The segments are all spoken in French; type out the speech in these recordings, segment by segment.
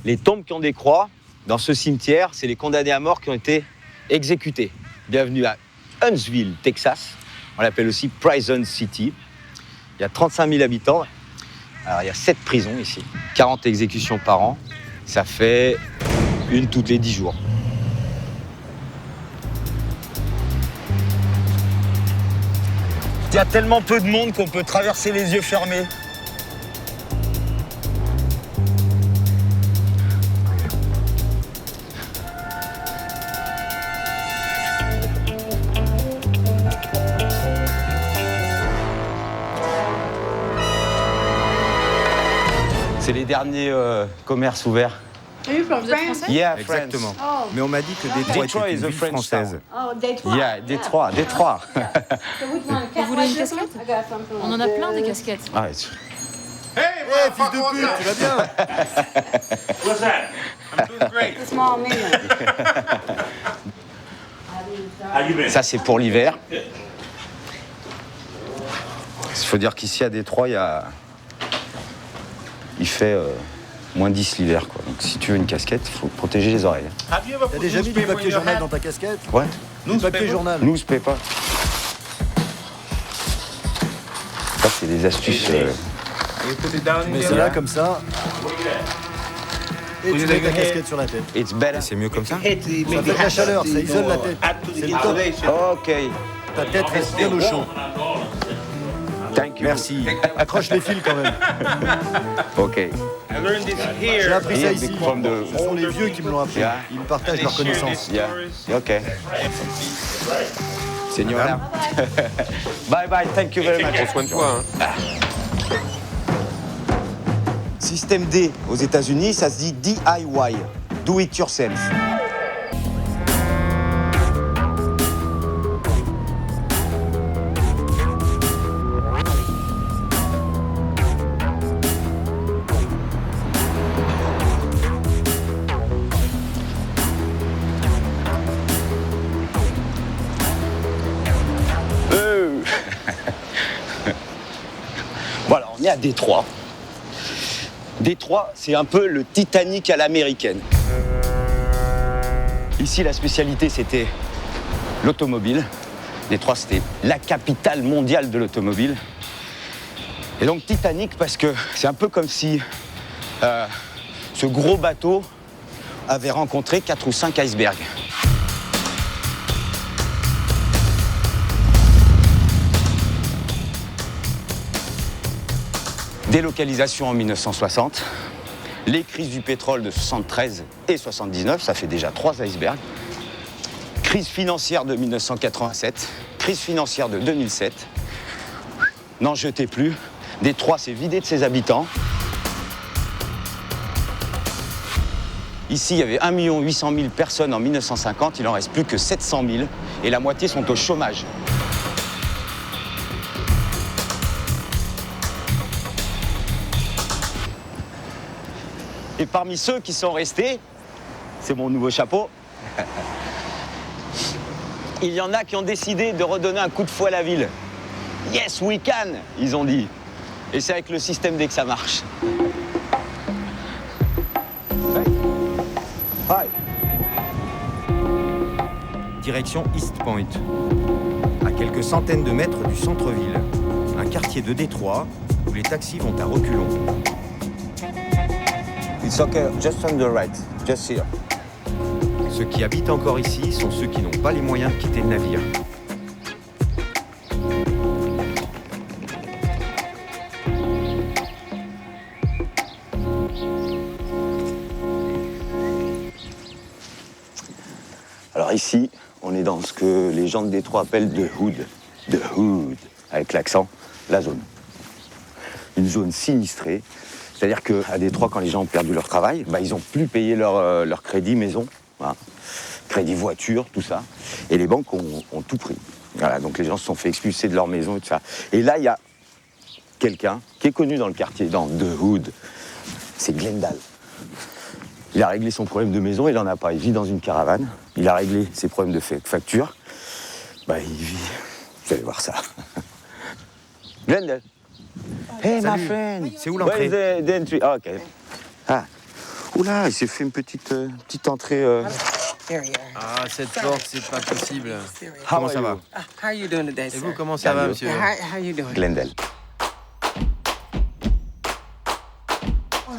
Les tombes qui ont des croix, dans ce cimetière, c'est les condamnés à mort qui ont été exécutés. Bienvenue à Huntsville, Texas. On l'appelle aussi Prison City. Il y a 35 000 habitants. Alors, il y a 7 prisons ici. 40 exécutions par an. Ça fait une toutes les 10 jours. Il y a tellement peu de monde qu'on peut traverser les yeux fermés. C'est les derniers commerces ouverts. Vous êtes français? Yeah, Exactement. Oh. Mais on m'a dit que Détroit était une ville française. Oh, Détroit. Yeah, Détroit, Détroit. Vous voulez une casquette? On en a plein des casquettes. Ah, Hey, fils de pute, tu vas bien? What's that? I'm doing great. Small million. How you been? ça, c'est pour l'hiver. Il faut dire qu'ici, à Détroit, il fait moins 10 l'hiver, quoi. Donc, si tu veux une casquette, il faut protéger les oreilles. Have you ever T'as put déjà mis du newspaper in papier your journal hat? dans ta casquette? Ouais. Du papier journal. Newspaper. Ça, c'est des astuces. You put it down in Mais your c'est là hat? comme ça. Et tu mets ta casquette sur la tête. It's better. C'est mieux comme ça? It Ça fait maybe de la add chaleur, to ça the isole la door, tête. add to the C'est le top. insulation. Ok. Ta tête reste bien au chaud. Thank you. Merci. Accroche les fils quand même. Ok. I learned this J'ai here. appris ça Et ici. des formes de- Ce sont les vieux qui me l'ont appris. Yeah. Ils me partagent leurs connaissances. Yeah. Ok. Señora. Bye bye. Thank you very much. Prends soin de toi. Hein. Système D aux États-Unis, ça se dit DIY. Do it yourself. Bon, alors, on est à Détroit. Détroit, c'est un peu le Titanic à l'américaine. Ici, la spécialité, c'était l'automobile. Détroit, c'était la capitale mondiale de l'automobile. Et donc Titanic, parce que c'est un peu comme si ce gros bateau avait rencontré 4 ou 5 icebergs. Délocalisation en 1960, les crises du pétrole de 73 et 79, ça fait déjà 3 icebergs. Crise financière de 1987, crise financière de 2007. N'en jetez plus. Détroit s'est vidé de ses habitants. Ici, il y avait 1 800 000 personnes en 1950, il n'en reste plus que 700 000 et la moitié sont au chômage. Et parmi ceux qui sont restés, c'est mon nouveau chapeau, il y en a qui ont décidé de redonner un coup de fouet à la ville. Yes, we can, ils ont dit. Et c'est avec le système D que ça marche. Hi. Direction East Point. À quelques centaines de mètres du centre-ville. Un quartier de Détroit où les taxis vont à reculons. It's okay, just on the right, just here. Ceux qui habitent encore ici sont ceux qui n'ont pas les moyens de quitter le navire. Alors ici, on est dans ce que les gens de Détroit appellent the hood. The hood, avec l'accent, la zone. Une zone sinistrée. C'est-à-dire qu'à Détroit, quand les gens ont perdu leur travail, ils n'ont plus payé leur crédit maison, voilà. Crédit voiture, tout ça. Et les banques ont tout pris. Voilà, donc les gens se sont fait expulser de leur maison et tout ça. Et là, il y a quelqu'un qui est connu dans le quartier, dans The Hood. C'est Glendale. Il a réglé son problème de maison, il n'en a pas. Il vit dans une caravane. Il a réglé ses problèmes de facture. Il vit... Vous allez voir ça. Glendale. Hey, my Salut. friend. C'est où l'entrée? Where's the entry? Ah, ok. Ah. Oula, il s'est fait une petite entrée. There you are. Ah, cette porte, c'est pas possible. How Comment are ça va? you? How are you doing today, Et sir? vous, comment ça va, Bien, monsieur? How are you doing? Glendale.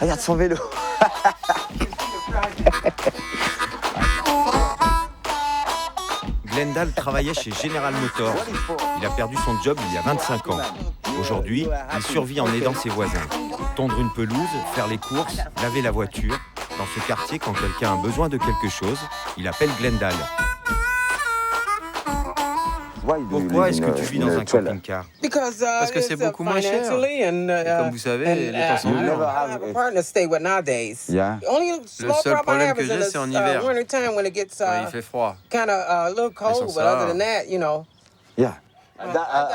Regarde son vélo. Glendale travaillait chez General Motors. Il a perdu son job il y a 25 ans. Aujourd'hui, il survit en aidant ses voisins. Tondre une pelouse, faire les courses, laver la voiture. Dans ce quartier, quand quelqu'un a besoin de quelque chose, il appelle Glendale. Pourquoi est-ce que tu vis dans un camping-car? Parce que c'est beaucoup moins cher. Et comme vous savez, les temps sont durs. Yeah. Le seul problème que j'ai, c'est en hiver. Il fait froid. sans ça. Yeah.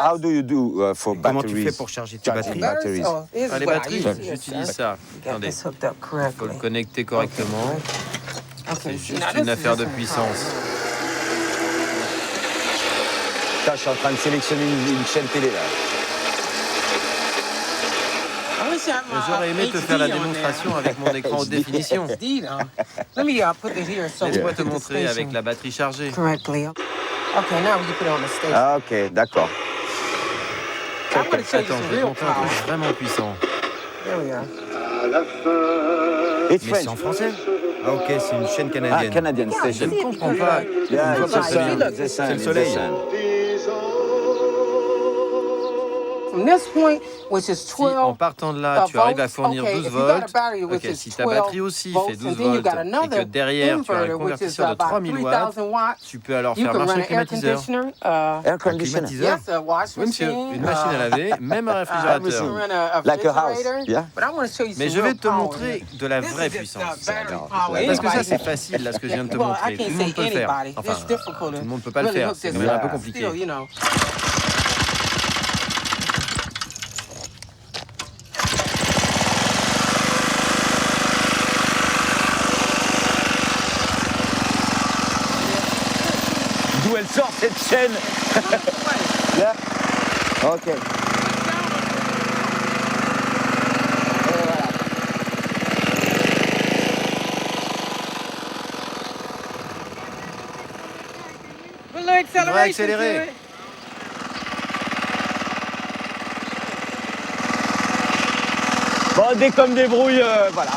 How do you do for Comment tu fais batteries? pour charger tes Charging batteries? batteries. Ah, les batteries, j'utilise ça. Attendez, il faut le connecter correctement. C'est juste une affaire de puissance. Là, je suis en train de sélectionner une chaîne télé là. J'aurais aimé te faire la démonstration avec mon écran haute définition. Laisse-moi te montrer avec la batterie chargée. Ah, ok, d'accord. Attends, je vais te montrer un truc vraiment puissant. It's Mais c'est en French. français? Ah ok, c'est une chaîne Ah, canadienne. Canadian Je station. ne comprends pas. Yeah, Je ne vois pas it's très bien. the sun, C'est le it's soleil. the sun. Si en partant de là, tu arrives à fournir 12 volts, ok, si ta batterie aussi fait 12 volts et que derrière tu as un convertisseur de 3000 watts, tu peux alors faire marcher le climatiseur. Air conditioner. Climatiseur? Oui monsieur, une machine à laver, même un réfrigérateur. Like a house. Yeah. Mais je vais te montrer de la vraie puissance. Parce que ça c'est facile là ce que je viens de te montrer, tout le monde peut le faire. Enfin, tout le monde peut pas le faire, c'est quand même un peu compliqué. D'où elle sort cette chaîne? Yeah. Ok. Tu devrais accélérer. Bon, dès qu'on me débrouille, voilà.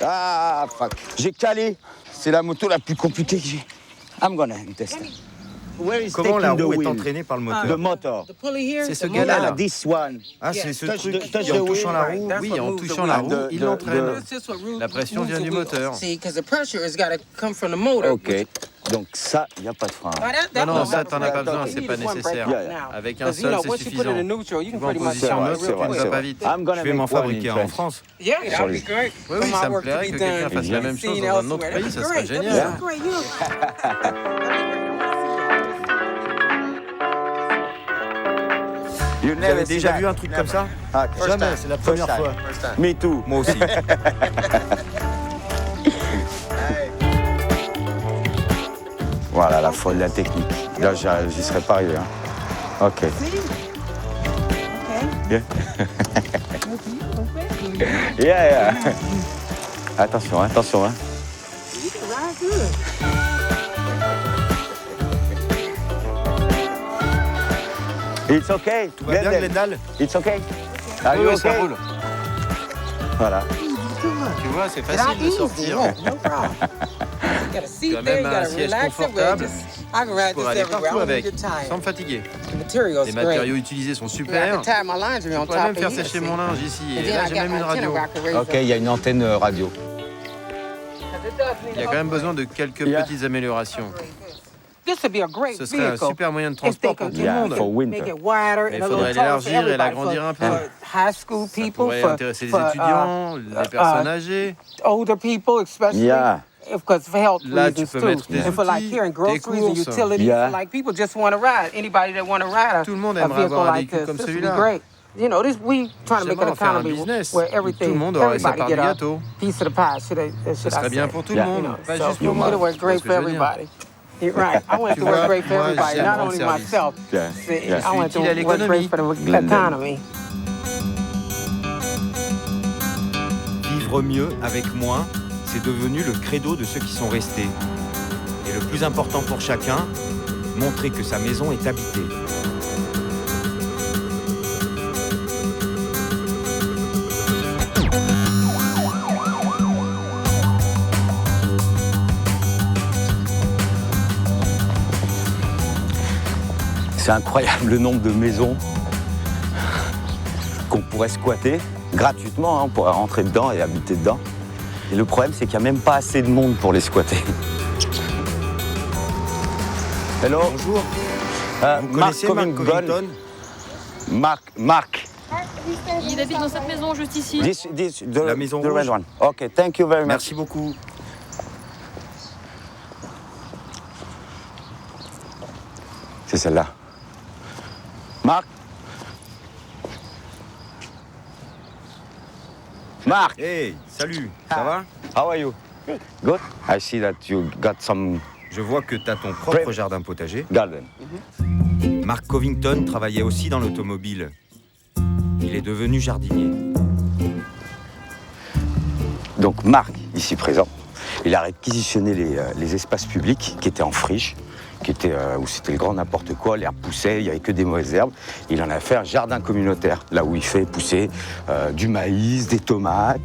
Ah, fuck. J'ai calé. C'est la moto la plus compliquée que j'ai. I'm gonna test. Where is Comment la taking the roue est wheel? entraînée par le The moteur? motor. C'est ce gars-là. Ah, Là. this one. Ah, c'est ce Touch truc the- touch qui, en the touchant la wheel. roue, oui, en touchant la roue, il l'entraîne. La pression vient du moteur. Ok. Donc ça, il n'y a pas de frein. Non, ça, t'en as pas besoin, c'est pas nécessaire. Avec un seul, c'est suffisant. Tu vas en position neutre, tu ne vas pas vite. Je vais m'en fabriquer un en France. Oui, ça me plairait que quelqu'un fasse la même chose dans un autre pays, ça serait génial. Vous avez déjà vu un truc comme ça? Jamais, c'est la première fois. Me too. Moi aussi. Voilà, la folle, la technique. Là, j'y serais pas arrivé. Hein. Ok. Yeah. Yeah. Attention, attention. Hein. It's okay. Tout va bien, Glendale? It's okay. Are you Oui, ça okay? roule. Voilà. Tu vois, c'est facile de sortir. Tu as même un siège confortable. Tu pourrais aller partout avec, sans me fatiguer. Les matériaux utilisés sont super. Je pourrais même faire sécher mon linge ici. Et là, j'ai même une radio. Ok, il y a une antenne radio. Il y a quand même besoin de quelques petites améliorations. Ce serait un super moyen de transport pour tout le monde. For winter. Mais il faudrait l'élargir et l'agrandir un peu. Ça pourrait intéresser les étudiants, les personnes âgées. Yeah. Là, tu peux mettre des outils, des courses. Yeah. Tout le monde aimerait avoir un véhicule comme celui-là. J'aimerais en faire un business où tout le monde aurait sa part du gâteau. Ce serait bien pour tout le monde, pas juste pour moi. C'est ce que je veux dire. You're right. I want Tu to work vois, great for moi, everybody, j'aime not rendre only service. myself. Yeah. See, Yeah. I want to Utile à work great l'économie. for the Glendale. economy. Vivre mieux avec moins, c'est devenu le credo de ceux qui sont restés. Et le plus important pour chacun, montrer que sa maison est habitée. C'est incroyable le nombre de maisons qu'on pourrait squatter gratuitement, hein, on pourrait rentrer dedans et habiter dedans. Et le problème, c'est qu'il n'y a même pas assez de monde pour les squatter. Hello. Bonjour. Vous Mark connaissez Mark Covington? Mark. Il habite dans cette maison juste ici. La maison the rouge. red one. Ok, thank you very much. Merci beaucoup. C'est celle-là. Mark. Mark. Hey, salut, ça va? How are you? Good. I see that you got some Je vois que tu as ton propre jardin potager. garden. Mark Covington travaillait aussi dans l'automobile. Il est devenu jardinier. Donc Marc, ici présent, il a réquisitionné les espaces publics qui étaient en friche, où c'était le grand n'importe quoi, l'herbe poussait, il n'y avait que des mauvaises herbes. Il en a fait un jardin communautaire, là où il fait pousser du maïs, des tomates,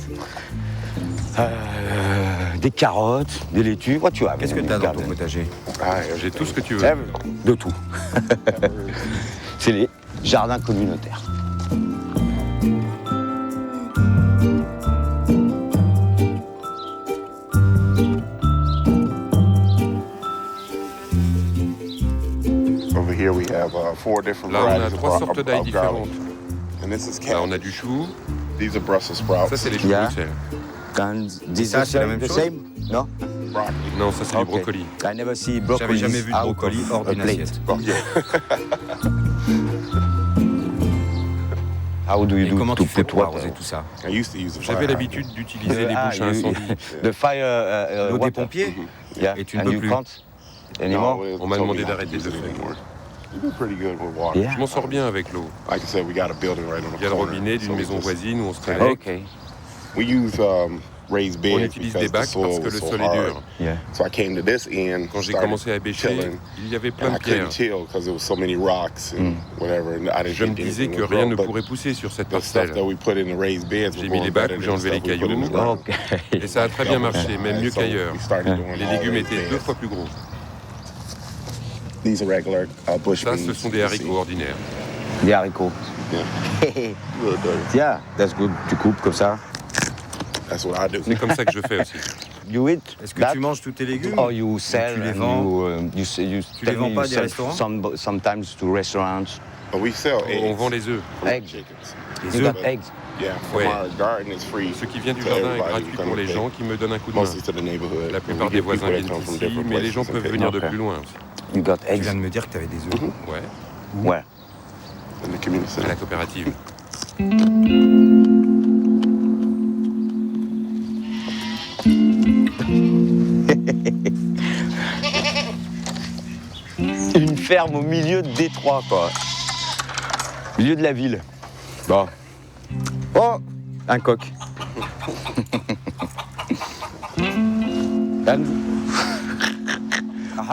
des carottes, des laitues. What you have? Qu'est-ce que tu as dans ton potager? J'ai tout ce que tu veux. De tout. C'est les jardins communautaires. Over here we have 4 different Là, on a varieties 3 of sortes d'ail garlic. différentes. And this is Là, on a cabbage. du chou. These are Brussels sprouts. Ça, c'est les choux Yeah. Bruxelles. And this ça, is c'est la même the chose? same? No? broccoli. Non, ça, c'est Okay. du brocoli. I never see broccoli. J'avais jamais vu de brocoli hors d'une assiette. Oh, yeah. How do you Et do comment to tu fais put pour what? arroser tout ça? I used to use a J'avais fire l'habitude d'utiliser les bouches à incendie. The fire. L'eau des water. pompiers? Yeah. Et tu ne And peux you plus. can't anymore? No, On m'a told demandé me not to d'arrêter use de it le faire. anymore. You do pretty good with water. Yeah. Je m'en sors bien avec l'eau. Like I said, we got a building right on the Il y a le corner. robinet d'une So we maison just- voisine où on se connecte. Okay. We use raised On beds utilise because des the bacs soil parce que was le so sol est hard. dur. Yeah. So I came to this end, Quand j'ai started commencé à bêcher, tilling, il y avait and plein I de pierres. couldn't till because there was so many rocks and whatever. And I didn't Je me think disais anything que would rien grow, ne but pourrait pousser sur cette the stuff parcelle. that we put in the raised beds J'ai was mis going les bacs better où j'ai than the enlevé les stuff we put in the cailloux. ground. Okay. Et ça a très bien marché, même mieux So qu'ailleurs. we started doing Les all légumes raised étaient 2 beds. fois plus gros. These are regular bush Ça, beans. ce sont des you haricots see. ordinaires. Des haricots. Yeah. Real good. Yeah, that's good. Tu coupes comme ça. That's what I do. C'est comme ça que je fais aussi. You eat Est-ce que that? tu manges tous tes légumes? Or you sell tu les and vends? you Tu les tell vends me pas you à des sell restaurants? sometimes to restaurants. But we sell eggs. On vend les œufs. from Eggs. chickens. Les You œufs? got eggs. Yeah, from Ouais. our garden is free. Ce qui vient du to jardin est everybody gratuit who come pour les to gens pay. qui me donnent un coup de main. Mostly to the neighborhood. La but plupart we des get voisins people that viennent come from ici, different mais les gens places and peuvent pick venir them de Ok. plus loin aussi. You got Tu eggs. viens de me dire que tu avais des œufs. Ouais, Ouais. in the community à la center. coopérative. Une ferme au milieu de Détroit, quoi. Milieu de la ville. Bon. Oh, un coq.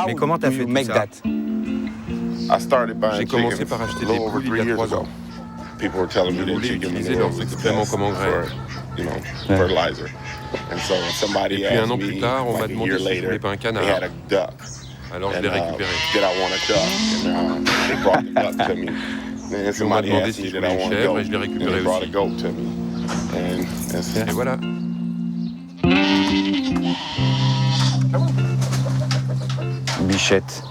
Mais comment t'as fait tout make ça? that? I started buying J'ai commencé chickens par acheter a des little over poules il 3 y a years 3 ago. ans. People were telling me Je that voulais chicken utiliser manure leurs was the excréments best comme engrais. for, you know, fertilizer. And so when somebody Et puis, un asked an me, plus tard, on m'a like a demandé year si je later, voulais pas un canard. they had a duck. Alors je And l'ai récupéré. did I want a duck? And they brought the duck to me. And somebody demandé asked si me je did I voulais une want a chèvre goat. et je l'ai And récupéré they brought a aussi. goat to me. And that's Et voilà. Bichette.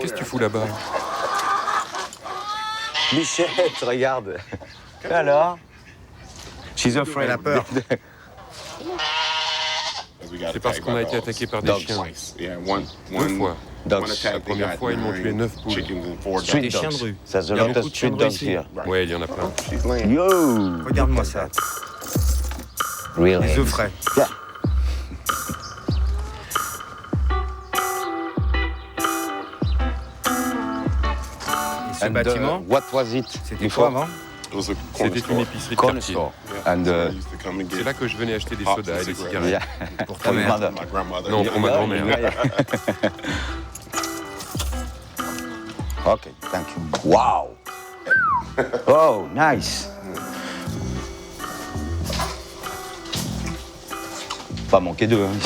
Qu'est-ce que tu fous là-bas? Bichette, regarde. Alors? She's afraid. Elle a peur. we got C'est parce attacked qu'on a by été dogs. attaqué par des Dogs. chiens. Twice. Yeah, one fois. Dogs. one attack, La they première got fois, ils m'ont tué 9 9 poules. chickens and 4 Street Des dogs. chiens de dogs. rue. There's a Il y a lot beaucoup of de chiens street de dogs rue ici. here. Ouais, il y en a plein. She's laying. Yo! Regarde-moi ça. Real Des eggs. œufs frais. Yeah. Ce bâtiment, what was it? c'était quoi avant? It was a corner C'était une store. épicerie de Corner quartier. store. Yeah, And so I used to come and C'est get là que je venais acheter des pops sodas and et des cigarettes. cigarettes. yeah. Pour ta mère. mother. My grandmother. Non, pour ma grand-mère. Ok, thank you. Wow. Oh, nice. Pas manquer d'eux. Hein.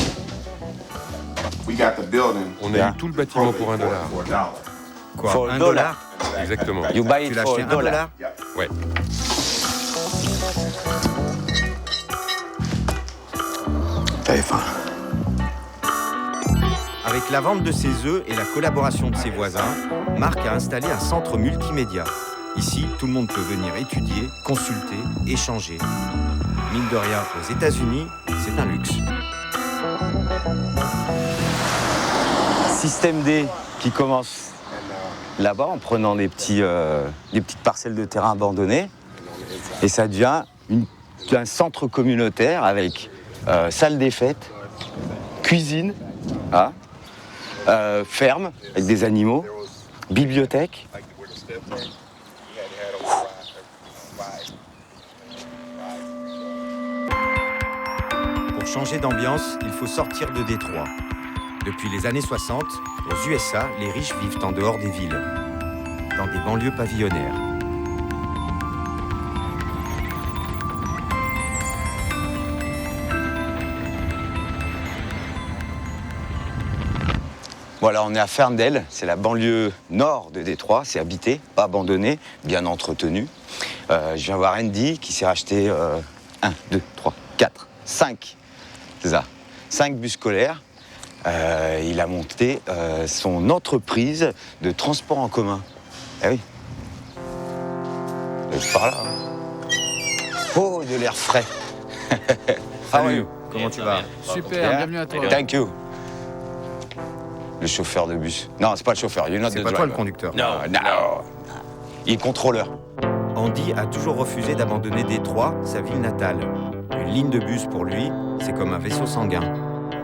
We got the building On a Yeah. eu tout le bâtiment pour $1. for $1. Quoi, For $1? $1. Exactement. You buy Tu it l'as for acheté $1? Ouais. T'avais faim. Avec la vente de ses œufs et la collaboration de ses voisins, Marc a installé un centre multimédia. Ici, tout le monde peut venir étudier, consulter, échanger. Mine de rien, aux États-Unis, c'est un luxe. Système D qui commence là-bas en prenant des petites parcelles de terrain abandonnées. Et ça devient un centre communautaire avec salle des fêtes, cuisine, hein, ferme avec des animaux, bibliothèque. Pour changer d'ambiance, il faut sortir de Détroit. Depuis les années 60, aux USA, les riches vivent en dehors des villes, dans des banlieues pavillonnaires. Voilà, on est à Ferndale, c'est la banlieue nord de Détroit, c'est habité, pas abandonné, bien entretenu. Je viens voir Andy qui s'est racheté 1, 2, 3, 4, 5, c'est ça, 5 bus scolaires. Il a monté son entreprise de transport en commun. Eh oui. Je par là. Oh, de l'air frais. Salut, comment tu vas? Super, Yeah. bienvenue à toi. Thank you. Le chauffeur de bus. Non, c'est pas le chauffeur. You're not C'est the pas toi le driver. conducteur. Non. Il est contrôleur. Andy a toujours refusé d'abandonner Détroit, sa ville natale. Une ligne de bus pour lui, c'est comme un vaisseau sanguin.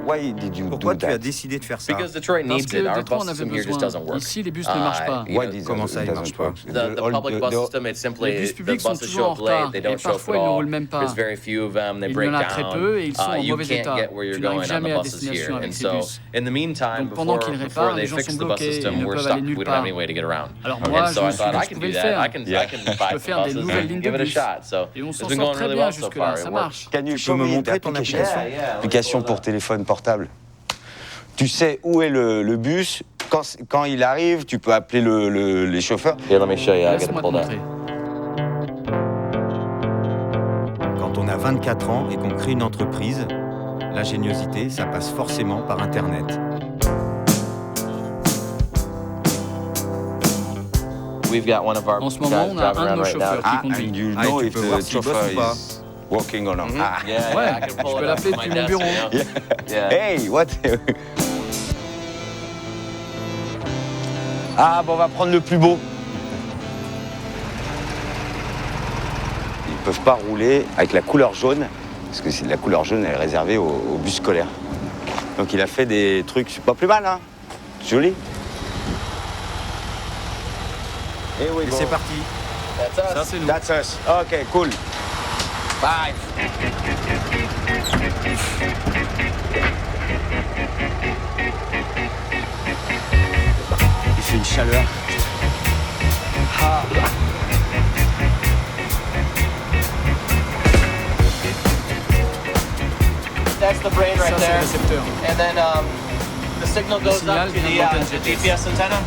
Why did you Pourquoi do tu as that? décidé de faire ça? Because Detroit Parce needs it. que Our Détroit bus en avait system here just doesn't besoin. work. Ici, les bus ne marchent pas. Why did Comment ça, il doesn't marche pas? work? The public bus system, it's simply Les bus the publics sont buses toujours show en up late. retard They et don't show up at parfois ils ne all. roulent même pas. There's very few of them. They Il y break en a très down. peu et ils sont en You mauvais can't état. get where you're Tu going n'arrives on jamais the à buses destination here. avec And ces so, bus. in the meantime, Donc, pendant qu'ils before réparent, they les gens fix sont the bus bloqués, ils system, ne we're peuvent stuck. aller nulle We don't have part. any way to get around. Alors moi, And je so me I suis thought dit I que je can pouvais do le that. faire. I can buy peux some faire des buses nouvelles and lignes give de it a bus. shot. So Et on it's s'en been sort going très really bien well so jusque-là, far. ça It marche. works. Can you Tu show peux me me montrer ton l'application? application? Application pour téléphone portable. Tu sais où est le bus. Quand il arrive, tu peux appeler les chauffeurs. Here, let me show you. I'll get it Laisse-moi te pulled up. montrer. Quand on a 24 ans et qu'on crée une entreprise, l'ingéniosité, ça passe forcément par Internet. We've got one of our En ce moment, guys on a driving un de around nos right now. chauffeurs qui conduit. and you Ah, know et tu if peux voir the s'il bosse chauffeur ou pas. is working or not. Ah. Yeah, Ouais, I can pull je it peux up l'appeler from my depuis mon desk, bureau. you know? Yeah. Hey, what? Ah, bon, on va prendre le plus beau. Ils ne peuvent pas rouler avec la couleur jaune, parce que la couleur jaune elle est réservée aux bus scolaires. Donc il a fait des trucs, c'est pas plus mal, hein? Joli. Et oui, Et c'est parti. Ça, c'est nous. That's us. Ok, cool. Bye. Il fait une chaleur. Ah. That's the brain Ça, right c'est le there. récepteur. And then the signal goes signal up to vient de l'antenne the GPS. GPS antenna.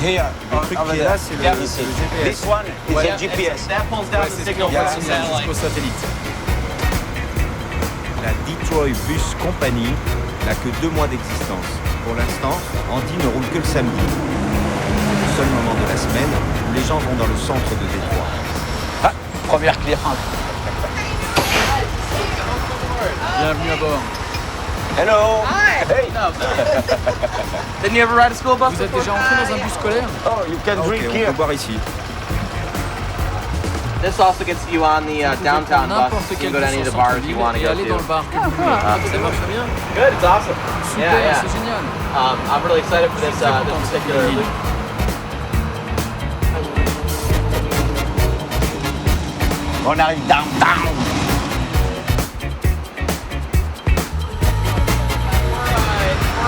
Here, Le truc qui est là, c'est le GPS. This one is Yeah, a GPS. That pulls down the signal Il y a from le the signal satellite. jusqu'au satellite. La Detroit Bus Company n'a que 2 mois d'existence. Pour l'instant, Andy ne roule que le samedi. C'est le seul moment de la semaine où les gens vont dans le centre de Détroit. Ah, première cliente. Bienvenue à bord. Hello. Hey. Didn't you ever ride a school bus Vous êtes before? déjà entré dans un bus scolaire? Oh, you can Ok, drink on here. peut boire ici. This also gets you on the Vous pouvez downtown prendre n'importe bus. You quel can go to bus any of en the bars centre-ville you want to et go aller dans to. le bar que vous voulez. Ça marche bien? Good, it's awesome. Super, Yeah, yeah. c'est génial. I'm really excited for this Très content de cette particular ligne. loop. On arrive downtown.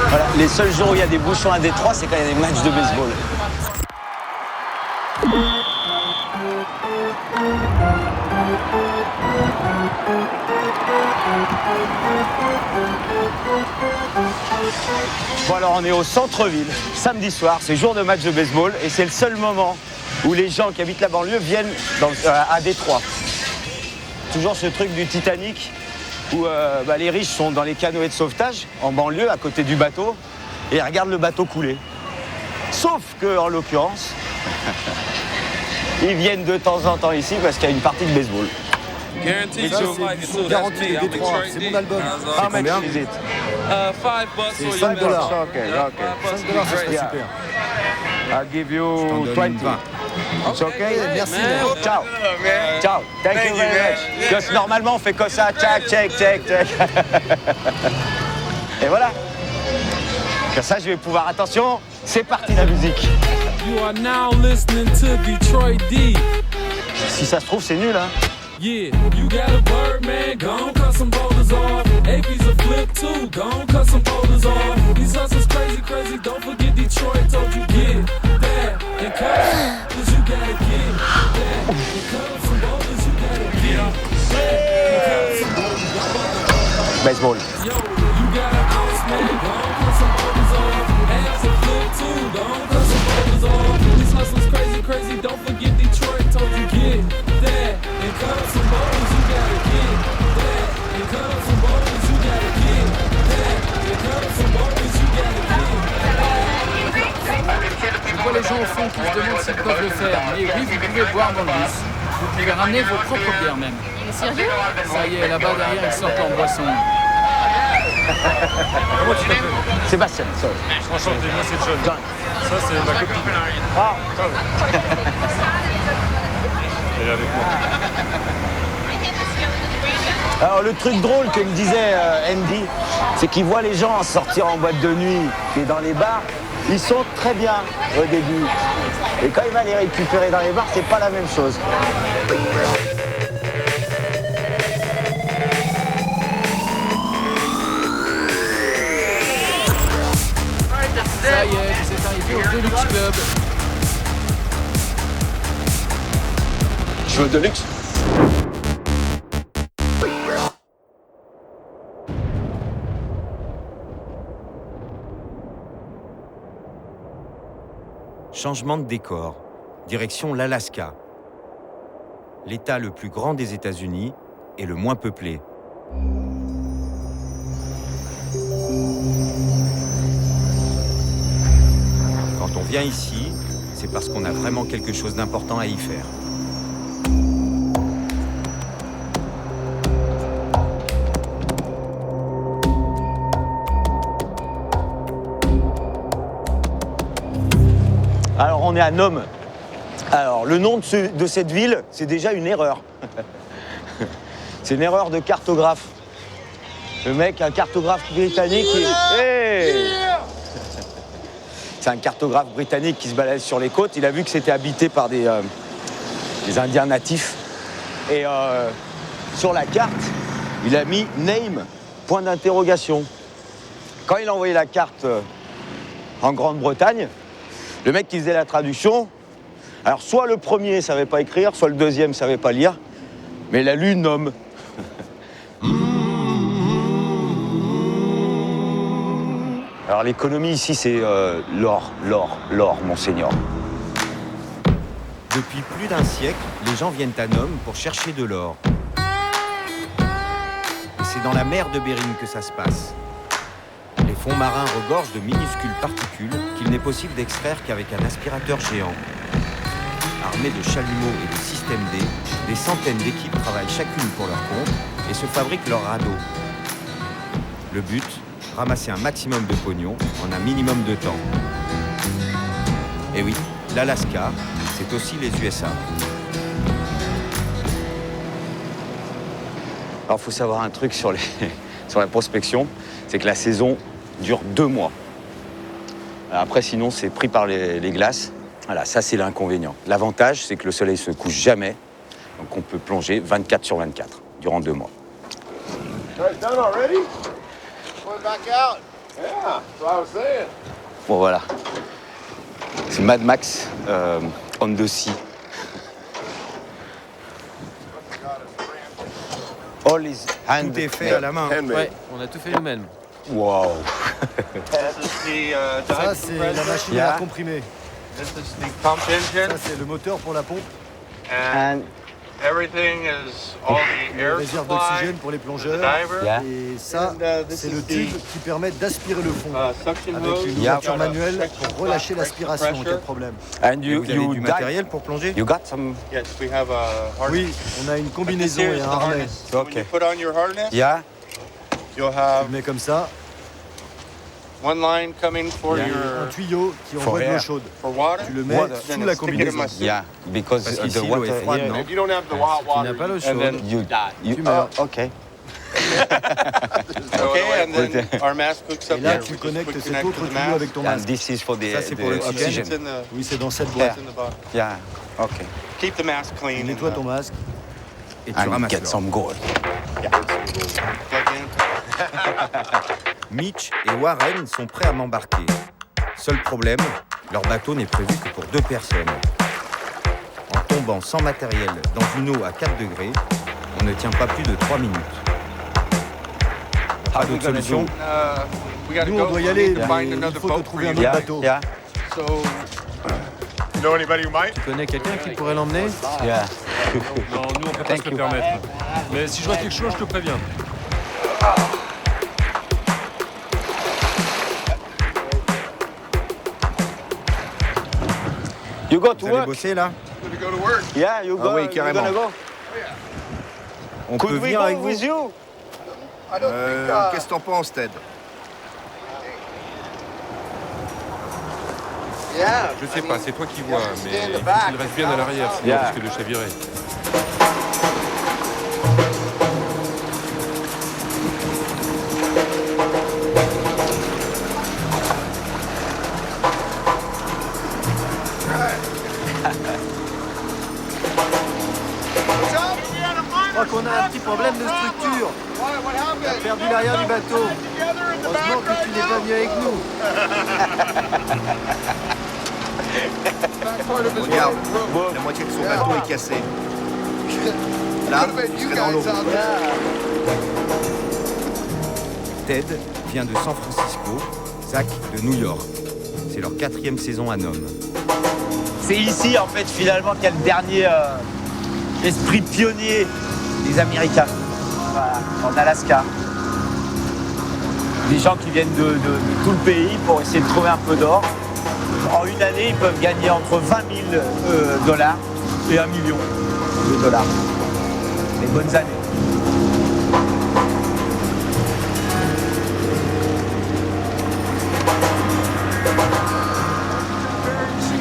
Voilà, les seuls jours où il y a des bouchons à Détroit, c'est quand il y a des matchs de baseball. Bon alors on est au centre-ville, samedi soir, c'est jour de match de baseball et c'est le seul moment où les gens qui habitent la banlieue viennent à Détroit. Toujours ce truc du Titanic où les riches sont dans les canoës de sauvetage en banlieue à côté du bateau et ils regardent le bateau couler. Sauf que en l'occurrence, ils viennent de temps en temps ici parce qu'il y a une partie de baseball. Garantie de Détroit, c'est mon album. How much is it? C'est $5. $5, ça serait super. I'll give you 20. It's okay? Merci. Ciao. Ciao. Thank you very much. Parce que normalement, on fait comme ça. Check, check, check, check. Et voilà. Comme ça, je vais pouvoir... Attention, c'est parti la musique. You are now listening to Detroit D. Si ça se trouve, c'est nul, hein. Yeah, you got a bird, man, gon' cut some boulders off. AP's a flip too, gon' cut some boulders off. These hustles crazy, crazy, don't forget Detroit told you get that. And cut some boulders, you gotta get that. And cut some boulders, you gotta get that. Baseball. Yo, you got a house, man, gon' cut some boulders off. Ass a flip too, gon' cut some boulders off. These hustles crazy, crazy, don't forget Detroit told you get that. And cut up some boulders, you gotta get that. And cut up some boulders, you gotta get that. And cut up some boulders, you gotta get. Je vois les gens au fond qui se demandent s'ils peuvent le faire. Mais oui, vous pouvez boire dans le bus. Vous pouvez ramener vos propres bières même. Sérieux? Ça y est, là-bas derrière, ils sortent leur boisson. Comment tu t'appelles? Sébastien, sorry. Enchanté, moi c'est John. Ça c'est ma copine. Ah, Elle est avec moi. alors le truc drôle que me disait Andy, c'est qu'il voit les gens sortir en boîte de nuit et dans les bars, ils sont très bien au début. Et quand il va les récupérer dans les bars, c'est pas la même chose. Ça y est, vous êtes arrivé au Deluxe Club. Je veux de luxe. Changement de décor. Direction l'Alaska. L'État le plus grand des États-Unis et le moins peuplé. Quand on vient ici, c'est parce qu'on a vraiment quelque chose d'important à y faire. Alors on est à Nome. Alors le nom de cette ville, c'est déjà une erreur. C'est une erreur de cartographe. Le mec, un cartographe britannique. C'est un cartographe britannique qui se balade sur les côtes. Il a vu que c'était habité par des Indiens natifs. Et sur la carte, il a mis name, point d'interrogation. Quand il a envoyé la carte en Grande-Bretagne, le mec qui faisait la traduction, alors soit le premier ne savait pas écrire, soit le deuxième ne savait pas lire, mais il a lu Nome. Alors l'économie ici, c'est l'or, monseigneur. Depuis plus d'un siècle, les gens viennent à Nome pour chercher de l'or. Et c'est dans la mer de Bering que ça se passe. Les fonds marins regorgent de minuscules particules qu'il n'est possible d'extraire qu'avec un aspirateur géant. Armés de chalumeaux et de systèmes D, des centaines d'équipes travaillent chacune pour leur compte et se fabriquent leur radeau. Le but, ramasser un maximum de pognon en un minimum de temps. Et oui, l'Alaska, c'est aussi les USA. Alors il faut savoir un truc sur la prospection, c'est que la saison dure 2 mois. Après sinon c'est pris par les glaces. Voilà, ça c'est l'inconvénient. L'avantage c'est que le soleil se couche jamais. Donc on peut plonger 24 sur 24 durant 2 mois. Guys done already? Going back out. Yeah, that's what I was saying. Bon voilà. C'est Mad Max on the sea. All is hand. Tout est fait à la main. Ouais, on a tout fait nous-mêmes. Wow. Ça, c'est la machine à comprimer. This is the pump engine. Ça, c'est le moteur pour la pompe. And everything is all the Les air réserves supply d'oxygène pour les to the plongeurs. diver. Yeah. Et ça, c'est le tube qui permet d'aspirer le fond. Suction Avec hose. une ouverture manuelle pour relâcher l'aspiration en cas de problème. And Vous avez du matériel pour plonger? You got some. Yes, we have a harness. Oui, on a une combinaison Here's et the un harnais. harness. So when you put on your harness, Yeah. you'll Tu have le mets comme ça, one line coming for un your tuyau qui envoie de l'eau chaude. for water. Tu le mets Water. sous Then la stick it in my combinaison. suit. Yeah, because Parce the qu'ici, l'eau est water froide, here, non? If you don't have the hot Tu water, n'as pas l'eau and chaude. then you Tu meurs. okay. okay, and then our mask hooks up Et là, there. tu We just connectes put cet connect autre to the tuyau mask. avec ton And masque. this is for the. Ça, c'est pour l'oxygène. It's in the, Oui, c'est dans cette boîte. it's in the bottom. Yeah. Okay. Keep the mask clean. Nettoie and, ton masque. Et tu And ramasses get l'or. some gold. plug in. Mitch et Warren sont prêts à m'embarquer. Seul problème, leur bateau n'est prévu que pour 2 personnes. En tombant sans matériel dans une eau à 4 degrés, on ne tient pas plus de 3 minutes. Pas d'autre solution. We gotta Nous, go. on doit y We aller, need to mais find il another faut te boat for trouver un you. autre Yeah, bateau. yeah, So, You know anybody who might? Tu connais quelqu'un qui pourrait l'emmener? yeah. Non, nous, on peut pas se le permettre. Mais si je vois quelque chose, je te préviens. You go to Vous allez work? bosser là? Gonna go to work. Yeah, you go. oui, you carrément. gonna go? On peut Could we venir go avec vous? with you? I don't think. Qu'est-ce que t'en penses, Ted? Yeah. Je sais pas, c'est toi qui vois, mais stand il faut back. qu'il reste bien à l'arrière, sinon Yeah. on risque de chavirer. Je crois qu'on a un petit problème de structure. On a perdu l'arrière du bateau. Heureusement que tu n'es pas venu avec nous. Regarde, la moitié de son bateau est cassée. Là, il serait dans l'eau. Ted vient de San Francisco, Zach de New York. C'est leur 4e saison à Nome. C'est ici, en fait, finalement, qu'il y a le dernier esprit pionnier des Américains. Voilà, en Alaska. Des gens qui viennent de tout le pays pour essayer de trouver un peu d'or. En une année, ils peuvent gagner entre 20 000 dollars et 1 million de dollars. Les bonnes années.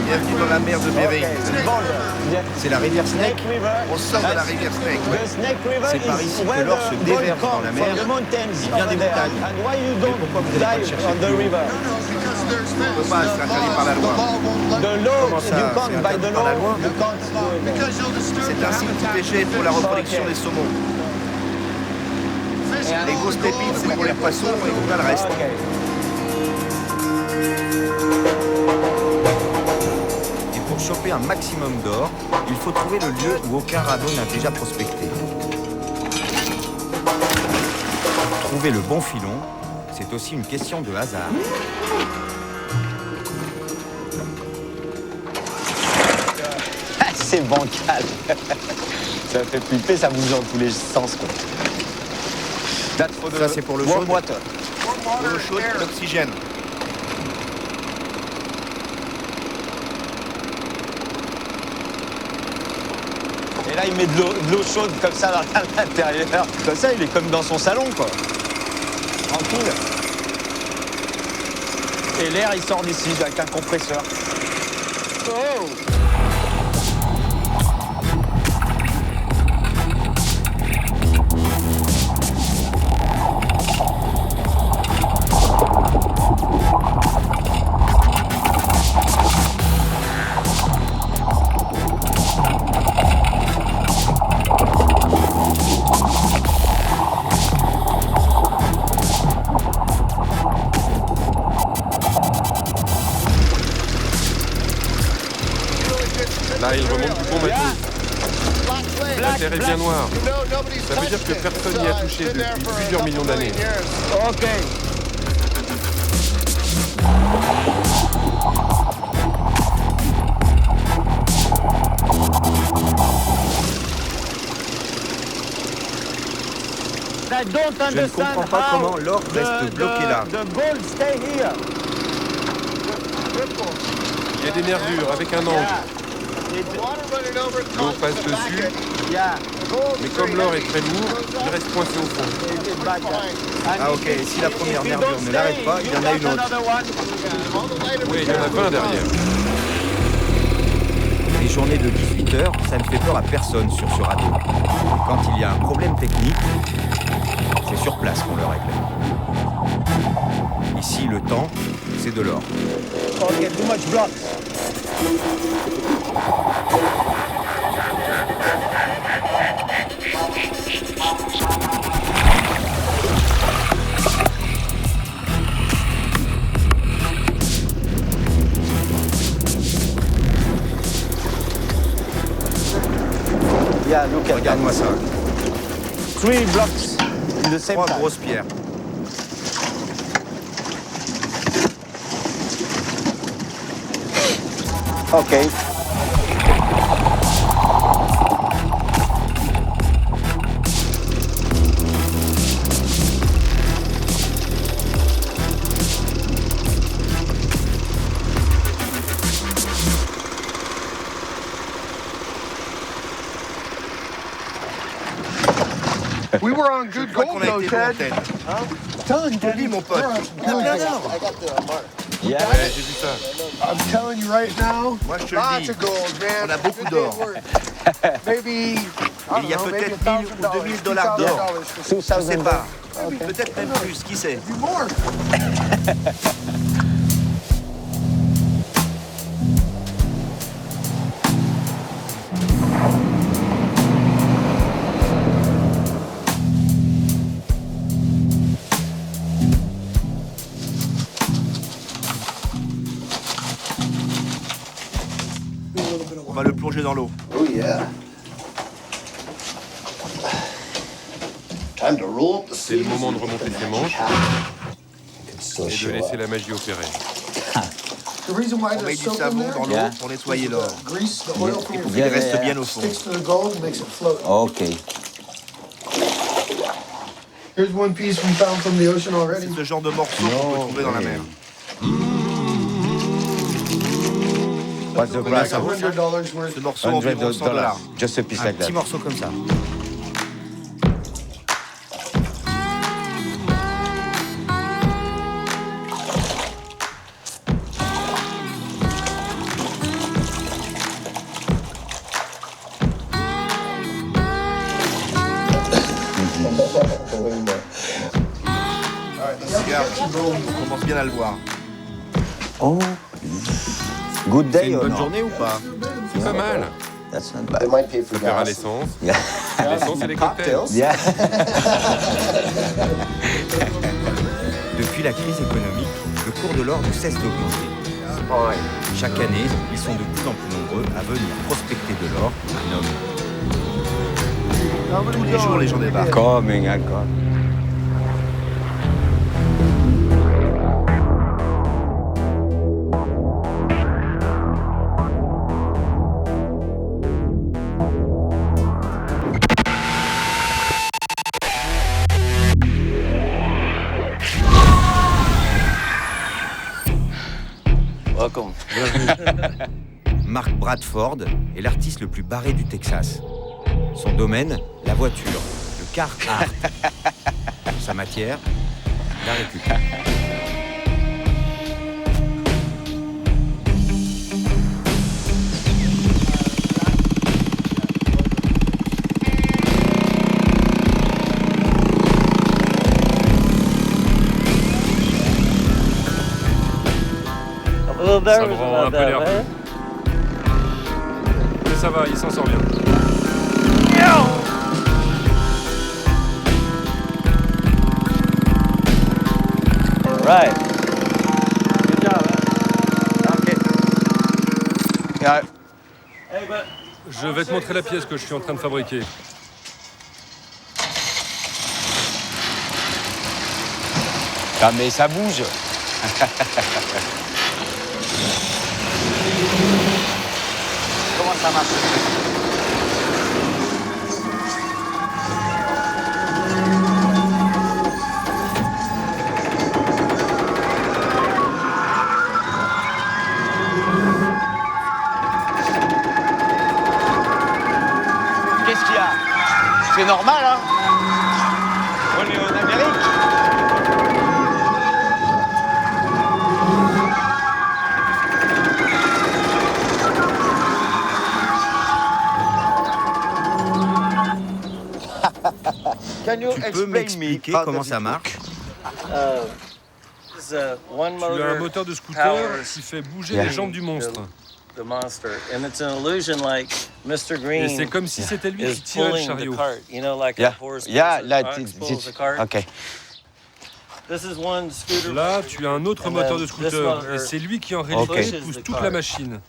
Bienvenue dans la mer de Bering. C'est la rivière Snake. On sort de la rivière Snake. C'est par ici que l'or se déverse dans la mer. Il vient des montagnes. Mais pourquoi vous n'allez pas le chercher plus haut? On ne peut pas, c'est interdit par la loi. Comment ça, c'est interdit par la loi? C'est un site protégé pour la reproduction des saumons. Les grosses pépites, c'est pour les poissons et on a le reste. Et pour choper un maximum d'or, il faut trouver le lieu où aucun radeau n'a déjà prospecté. Trouver le bon filon, c'est aussi une question de hasard. C'est bancal. Ça fait flipper, ça bouge dans tous les sens, quoi. Ça, c'est pour le warm chaud. water. Pour l'eau chaude, l'oxygène. Et là, il met de l'eau chaude comme ça à l'intérieur. Comme ça, il est comme dans son salon, quoi. Tranquille. Et l'air, il sort d'ici avec un compresseur. Oh! Ah, il remonte du bon bateau. La terre est bien noire. Ça veut dire que personne n'y a touché depuis plusieurs millions d'années. Ok. Je ne comprends pas comment l'or reste bloqué là. Il y a des nervures avec un angle. L'eau passe dessus, mais comme l'or est très lourd, il reste coincé au fond. Ah ok, et si la première nervure ne l'arrête pas, il y en a une autre. Oui, il y en a 20 derrière. Les journées de 18 heures, ça ne fait peur à personne sur ce radeau. Et quand il y a un problème technique, c'est sur place qu'on le règle. Ici, le temps, c'est de l'or. Ok, too much block. Yeah, look at Regarde-moi ça. 3 blocks in the same 3 time. grosses pierres. Okay. We were on good gold qu'on a though, été bon en Ted. tête. Telling you, Oublie, mon pote. Il y a plein d'or. Yeah. Ouais, j'ai vu ça. I'm telling you right now, Moi, je te le lots dis. of gold, man. On a beaucoup Good d'or. day's work. Maybe, Il y a peut-être 1000 ou 2000 dollars d'or. Je ne sais pas. Peut-être même plus, qui sait. More. On va le plonger dans l'eau. Oh yeah. Time to roll up the C'est le moment de remonter ses manches Still et de show laisser up. la magie opérer. The reason why On there's met du soap in savon there dans l'eau pour nettoyer l'or. grease, the oil from Et your pour qu'il finger reste bien au fond. sticks to the gold and makes it float. Okay. Here's one piece we found from the ocean already. C'est ce genre de morceau qu'on peut trouver dans la mer. What's the Like price? $100 worth. Ce morceau environ $100. Just a piece Un like petit that. morceau comme ça. Regarde, on commence bien à le voir. Oh. Good C'est day une or bonne not? journée ou pas? C'est pas mal. That's not They bad. might pay for Ça plaira gas. l'essence. Yeah. L'essence et les cocktails. Yeah. Depuis la crise économique, le cours de l'or ne cesse d'augmenter. Chaque année, ils sont de plus en plus nombreux à venir prospecter de l'or à Nome. Tous les jours, les gens débarquent. Coming, I got. Welcome. Mark Bradford est l'artiste le plus barré du Texas. Son domaine, la voiture, le car art. Sa matière, la récup. Ça me rend un peu nerveux. Mais ça va, il s'en sort bien. Right. Good job. Okay. Yeah. Je vais te montrer la pièce que je suis en train de fabriquer. Ah mais ça bouge. Comment ça marche? Qu'est-ce qu'il y a? C'est normal, hein? On est en Amérique. Tu peux m'expliquer comment ça marche? Tu as un moteur de scooter qui fait bouger les jambes du monstre. Et c'est comme si c'était lui qui tirait le chariot. Ok. Là, tu as un autre moteur de scooter et c'est lui qui en réalité pousse toute la machine.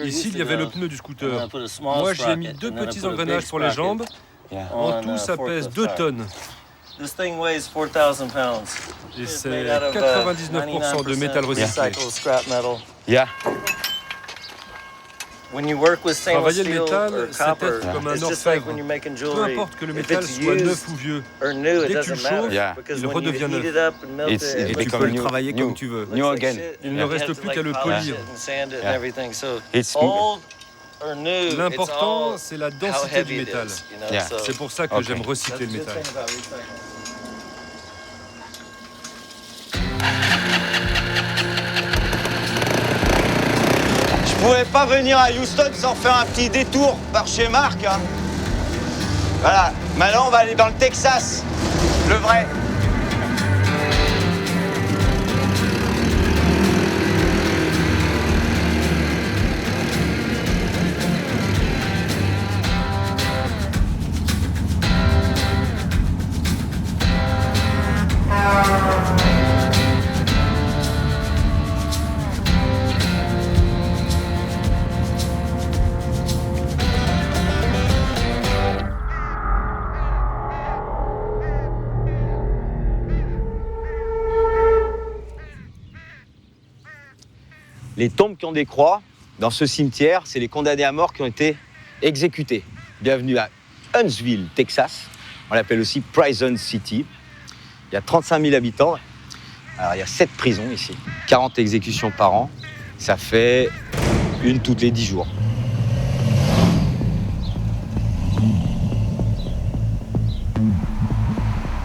Ici, il y avait le pneu du scooter. Moi, j'y ai mis 2 petits engrenages pour les jambes. En tout, ça pèse 2 tonnes. Et c'est 99% de métal recyclé. Travailler le métal, c'est être comme un orfèvre. Peu importe que le métal soit neuf ou vieux. Dès que tu le chauffes, il redevient neuf. Et tu peux le travailler comme tu veux. Il ne reste plus qu'à le polir. L'important, c'est la densité du métal. C'est pour ça que j'aime recycler le métal. Je pouvais pas venir à Houston sans faire un petit détour par chez Marc. Hein. Voilà, maintenant on va aller dans le Texas, le vrai. Les tombes qui ont des croix, dans ce cimetière, c'est les condamnés à mort qui ont été exécutés. Bienvenue à Huntsville, Texas. On l'appelle aussi Prison City. Il y a 35 000 habitants. Alors, il y a 7 prisons ici. 40 exécutions par an. Ça fait une toutes les 10 jours.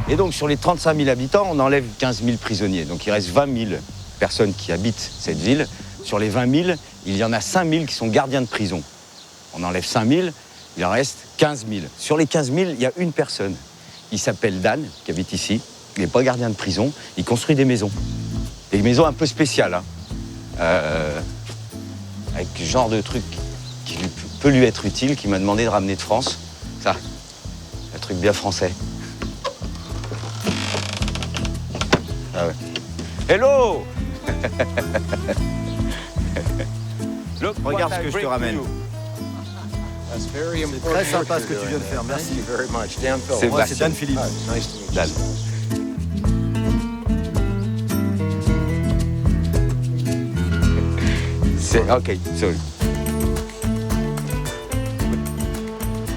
Et donc, sur les 35 000 habitants, on enlève 15 000 prisonniers. Donc, il reste 20 000 personnes qui habitent cette ville. Sur les 20 000, il y en a 5 000 qui sont gardiens de prison. On enlève 5 000, il en reste 15 000. Sur les 15 000, il y a une personne. Il s'appelle Dan, qui habite ici. Il n'est pas gardien de prison. Il construit des maisons. Des maisons un peu spéciales. Hein. Avec le genre de truc qui peut lui être utile, qui m'a demandé de ramener de France. Ça, un truc bien français. Ah ouais. Hello. Regarde ce que je te ramène. C'est très sympa ce que tu viens de faire, merci. C'est Moi, c'est Dan Philippe. Dan. C'est ok, sorry.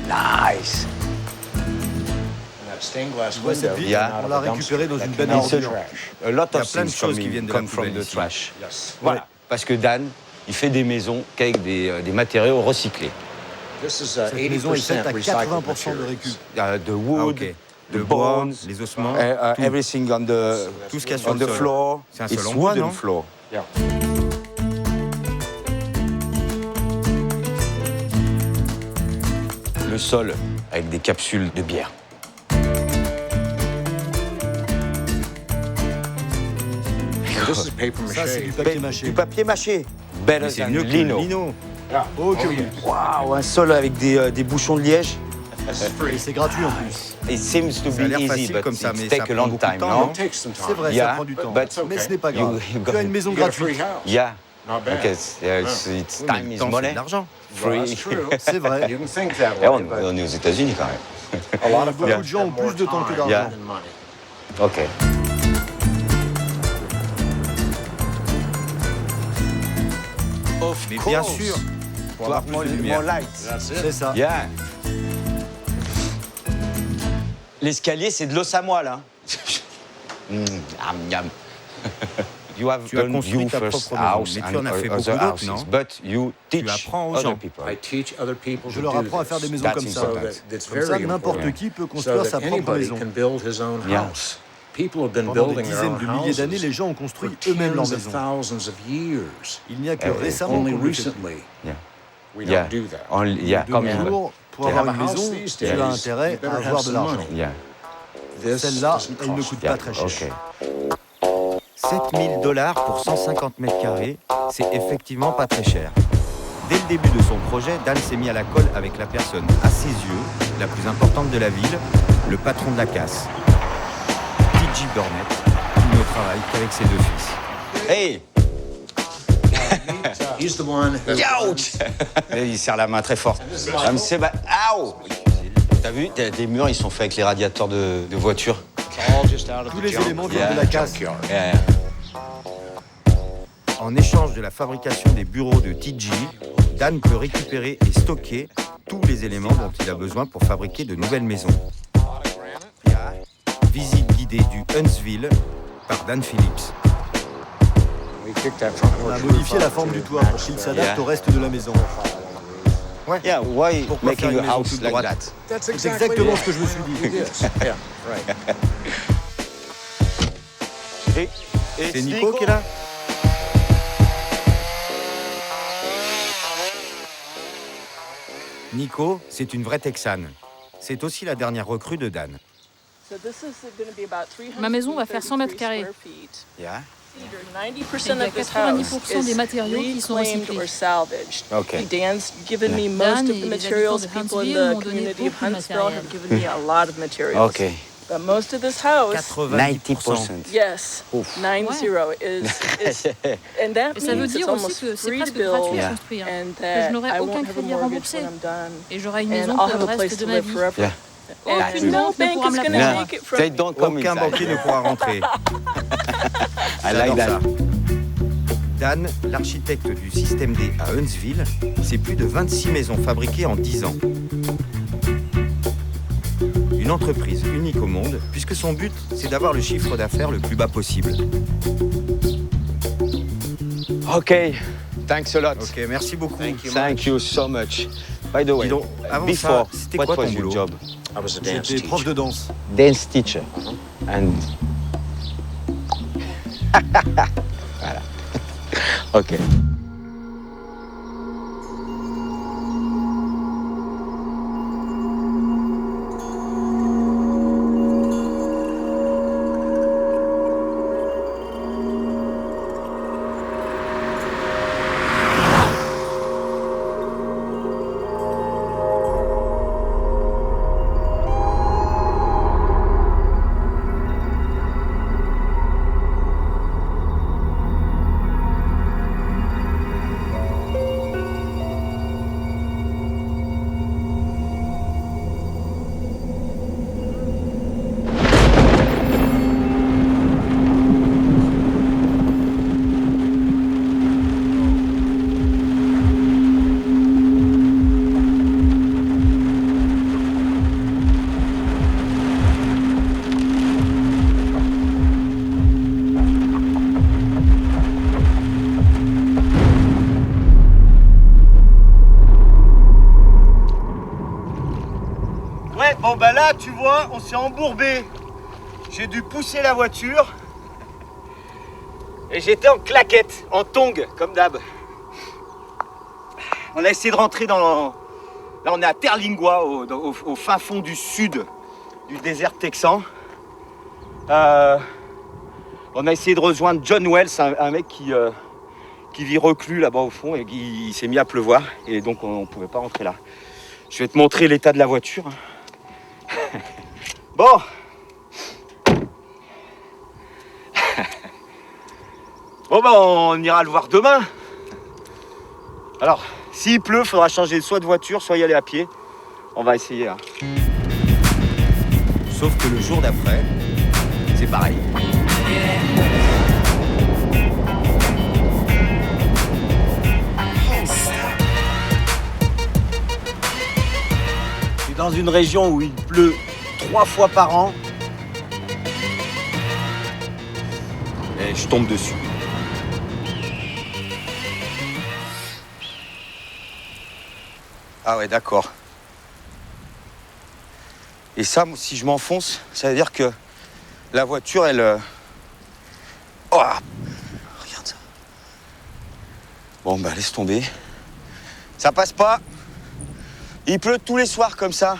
Nice. Ouais, cette ville, on l'a récupérée dans une benne à ordures. A lot Il y a of plein de things choses qui viennent de la come from poubelle the ici. trash. Voilà, parce que Dan, il fait des maisons qu'avec des matériaux recyclés. Cette maison est faite à 80% de récup. The wood, ok. the Le bois, bones, les ossements, tout. everything on the, Tout ce qu'il y a sur on le the sol. floor. C'est un It's sol en bois, wooden non? floor. Le sol avec des capsules de bière. Ça, c'est du papier mâché. Du papier mâché. Better Mais c'est than mieux que lino. le lino. Oh, que oui. Waouh, un sol avec des bouchons de liège. Et c'est gratuit en plus. It seems to Ça a be l'air easy, facile but comme ça, it mais take ça a prend long beaucoup de time, temps, no? non? C'est vrai, Yeah, ça prend du temps. but Mais ce n'est pas grave. you Tu as une maison got- gratuite. Yeah, Not bad. Okay, it's Oui, mais time le is temps, c'est money. de l'argent. Well, that's Free. true. C'est vrai. You can think that Et way, on, but on est aux États-Unis quand même. a lot of Beaucoup folks de gens ont have more plus de temps que time d'argent. than money. Ok. Mais bien sûr, pour avoir plus de lumière. C'est ça. Yeah. L'escalier, c'est de l'os à moelle. Hein. Yum. You have Tu as done construit your ta first propre maison, house mais tu en and as fait other beaucoup d'autres, houses, non? But you Tu teach apprends aux other gens. people. I teach other people Je to leur do apprends à faire this. des maisons That's comme ça. So important. that's Comme ça, very n'importe important. qui peut So construire that sa propre anybody maison. can build his own Yeah. house. People have been Pendant des building their dizaines own de milliers d'années, houses les gens ont for construit eux-mêmes leurs tens of maisons. thousands of years. Il n'y a que récemment Only qu'on le fait. recently Yeah. we Yeah. don't do that. Only, yeah, De comme nos jours, pour To avoir have une a house maison, these tu as days, intérêt you better à have avoir de some l'argent. money. Yeah. This Celle-là, doesn't elle ne cost coûte Yeah. pas très cher. Ok. 7 000 $ pour 150 mètres carrés, c'est effectivement pas très cher. Dès le début de son projet, Dan s'est mis à la colle avec la personne, à ses yeux, la plus importante de la ville, le patron de la casse, T.J. Burnett, qui ne travaille qu'avec ses 2 fils. Hey! He's the one who Ouch! Là, il serre la main très fort. Ow! T'as vu? Des murs, ils sont faits avec les radiateurs de voitures. Tous les éléments viennent de la casse. Yeah. En échange de la fabrication des bureaux de TJ, Dan peut récupérer et stocker tous les éléments dont il a besoin pour fabriquer de nouvelles maisons. Visite guidée du Huntsville par Dan Phillips. we kicked that front On a porch modifié roof la up forme to du toit pour qu'il s'adapte Yeah. au reste de la maison. Yeah, why Pourquoi faire making une a maison house toute like droite? that? That's C'est exactly exactement it. ce que je me suis dit. It is. Yeah, right. C'est Nico qui est là? Nico, c'est une vraie Texane. C'est aussi la dernière recrue de Dan. Ma maison va faire 100 mètres carrés. Yeah. Il y a 90% des matériaux qui sont recyclés. Ok. Dan et les habitants de Huntsville m'ont donné beaucoup de matériel. Ok. 90%. Yes, 90 Et ça veut dire aussi que c'est presque gratuit à construire, que je n'aurai aucun crédit à rembourser et j'aurai une maison pour le reste de ma vie. Yeah. Aucune banque ne pourra me la prendre. They don't come Aucun inside. banquier ne pourra rentrer. I like J'adore that. ça. Dan, l'architecte du système D à Huntsville, c'est plus de 26 maisons fabriquées en 10 ans. Une entreprise unique au monde, puisque son but, c'est d'avoir le chiffre d'affaires le plus bas possible. Ok. Thanks a lot. Ok, merci beaucoup. Thank you so much. By the way, Dis donc, avant before, ça, c'était what quoi was ton your boulot? job? I was a dance J'étais prof teacher. de danse. Dance teacher. And voilà. Ok. Ouais, bon bah là, tu vois, on s'est embourbé. J'ai dû pousser la voiture. Et j'étais en claquette, en tongue, comme d'hab. On a essayé de rentrer dans... Là, on est à Terlingua, au fin fond du sud du désert texan. On a essayé de rejoindre John Wells, un mec qui vit reclus là-bas au fond, et il s'est mis à pleuvoir. Et donc, on ne pouvait pas rentrer là. Je vais te montrer l'état de la voiture. Bon. Bon bah on ira le voir demain. Alors, s'il pleut, il faudra changer soit de voiture, soit y aller à pied. On va essayer. Hein. Sauf que le jour d'après, c'est pareil. Je suis dans une région où il pleut 3 fois par an. Et je tombe dessus. Ah ouais, d'accord. Et ça, si je m'enfonce, ça veut dire que la voiture, elle... Oh, regarde ça. Bon, bah laisse tomber. Ça passe pas. Il pleut tous les soirs comme ça.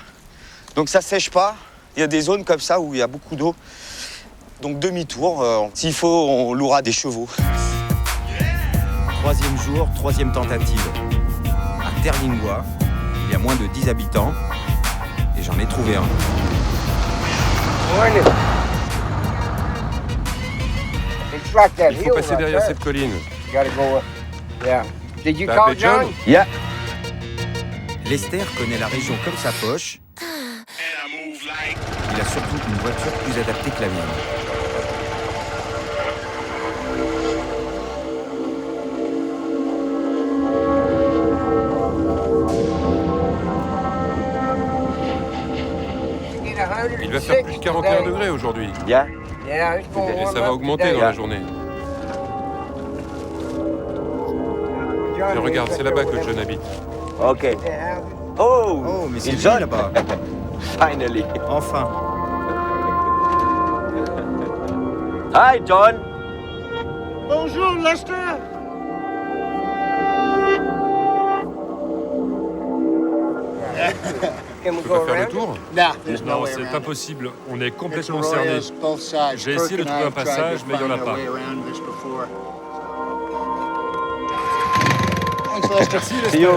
Donc ça sèche pas. Il y a des zones comme ça où il y a beaucoup d'eau. Donc demi-tour. S'il faut, on louera des chevaux. 3e jour, 3e tentative. À Terlingua, il y a moins de 10 habitants. Et j'en ai trouvé un. Il faut passer derrière cette colline. T'as appelé John? Yeah. Lester connaît la région comme sa poche. Il a surtout une voiture plus adaptée que la mienne. Il va faire plus de 41 degrés aujourd'hui. Yeah. Et ça va augmenter dans la journée. Et regarde, c'est là-bas que John habite. Ok. Oh, mais c'est il John là-bas. Finally. Enfin. Hi, John. Bonjour, Lester. On peut pas faire le tour? Non, c'est impossible. On est complètement cerné. J'ai essayé de trouver un passage, mais il n'y en a pas. Merci, Lester.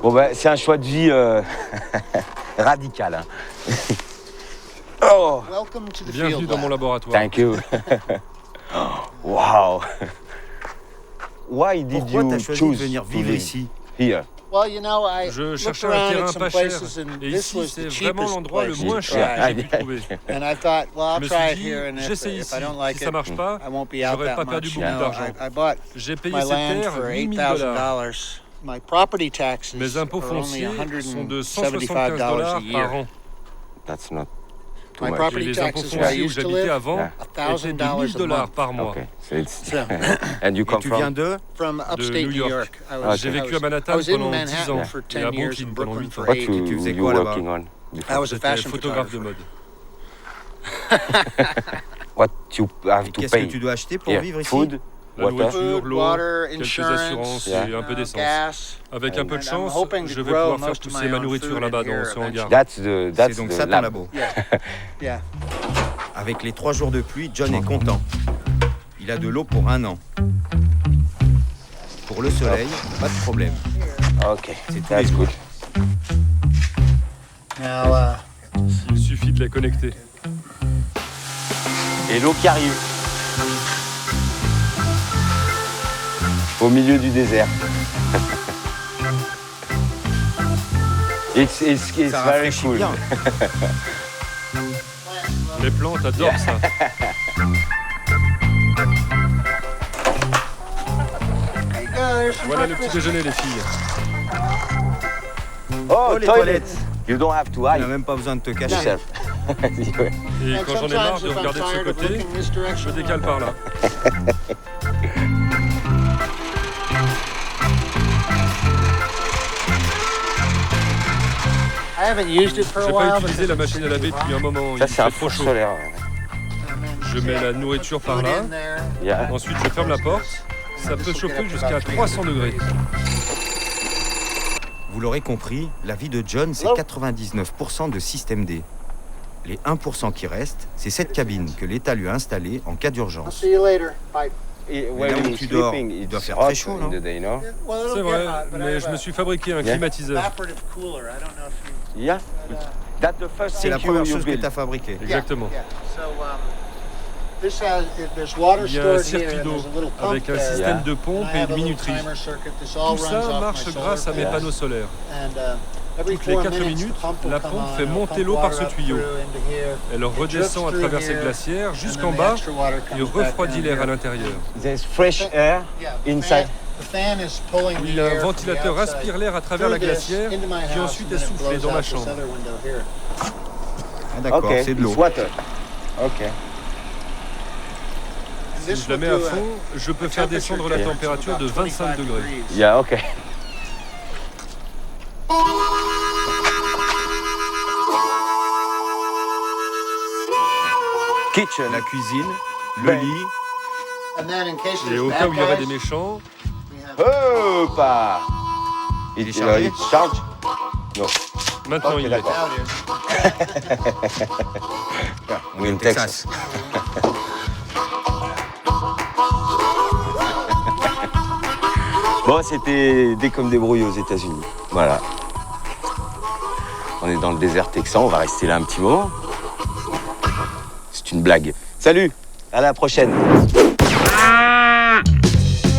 Bon ben, c'est un choix de vie radical. Hein. Oh. Bienvenue dans mon laboratoire. Thank you. Wow. Why did Pourquoi you t'as choisi choose de venir to vivre live ici? Here? Je cherchais un terrain pas cher. Et ici, c'est vraiment l'endroit le moins cher que j'ai pu trouver. Je me suis dit, j'essaie ici. Si ça ne marche pas, j'aurais pas perdu beaucoup d'argent. J'ai payé cette terre $8,000. Mes impôts fonciers sont de $175 par an. That's not too Et much. les impôts fonciers où j'habitais avant étaient de $1,000 par mois. Okay. So it's and you come Tu viens from? De New York. J'ai vécu à Manhattan pendant 10 ans et à Brooklyn pendant 8 ans. What tu faisais you quoi là-bas? working on? before? J'étais photographe de mode. What you have to Qu'est-ce pay? que tu dois acheter pour Yeah. vivre ici? Food, La water. nourriture, l'eau, quelques assurances et un peu d'essence. Avec un peu de chance, je vais pouvoir faire pousser ma nourriture là-bas dans ce hangar. C'est donc ça ton lab. labo. Avec les 3 jours de pluie, John est content. Il a de l'eau pour 1 an. Pour le soleil, pas de problème. Ok, C'est tous that's les jours. good. Il suffit de les connecter. Et l'eau qui arrive. Au milieu du désert. It's Ça very rafraîchit cool. bien. Les plantes adorent ça. Voilà le petit déjeuner, les filles. Oh, les toilet. toilettes. You don't have to Tu hide n'as même pas besoin de te cacher. yourself. Et quand j'en ai marre de regarder de ce côté, je décale par là. J'ai pas utilisé la machine à laver depuis un moment. Ça, Il c'est un fait trop four chaud. solaire. Je mets la nourriture par là. Ensuite, je ferme la porte. Ça peut chauffer jusqu'à 300 degrés. Vous l'aurez compris, la vie de John, c'est 99% de système D. Les 1% qui restent, c'est cette cabine que l'État lui a installée en cas d'urgence. Et là où tu dors, il doit faire très chaud, non? C'est vrai, mais je me suis fabriqué un climatiseur. C'est la première chose que tu as fabriquée. Exactement. Il y a un circuit d'eau avec un système de pompe et une minuterie. Tout ça marche grâce à mes panneaux solaires. Toutes les 4 minutes, la pompe fait monter l'eau par ce tuyau. Elle redescend à travers cette glacière jusqu'en bas et refroidit l'air à l'intérieur. Oui, un ventilateur aspire l'air à travers la glacière qui ensuite est soufflé dans ma chambre. Ah, d'accord, c'est de l'eau. Si je la mets à fond, je peux faire descendre la température de 25 degrés. Kitchen, la cuisine, le lit. Et au cas où il y aurait des méchants... Il est chargé? Non. Maintenant, il est. On est au Texas. Bon, c'était dès comme des brouilles aux États-Unis. Voilà. On est dans le désert texan, on va rester là un petit moment. C'est une blague. Salut, à la prochaine.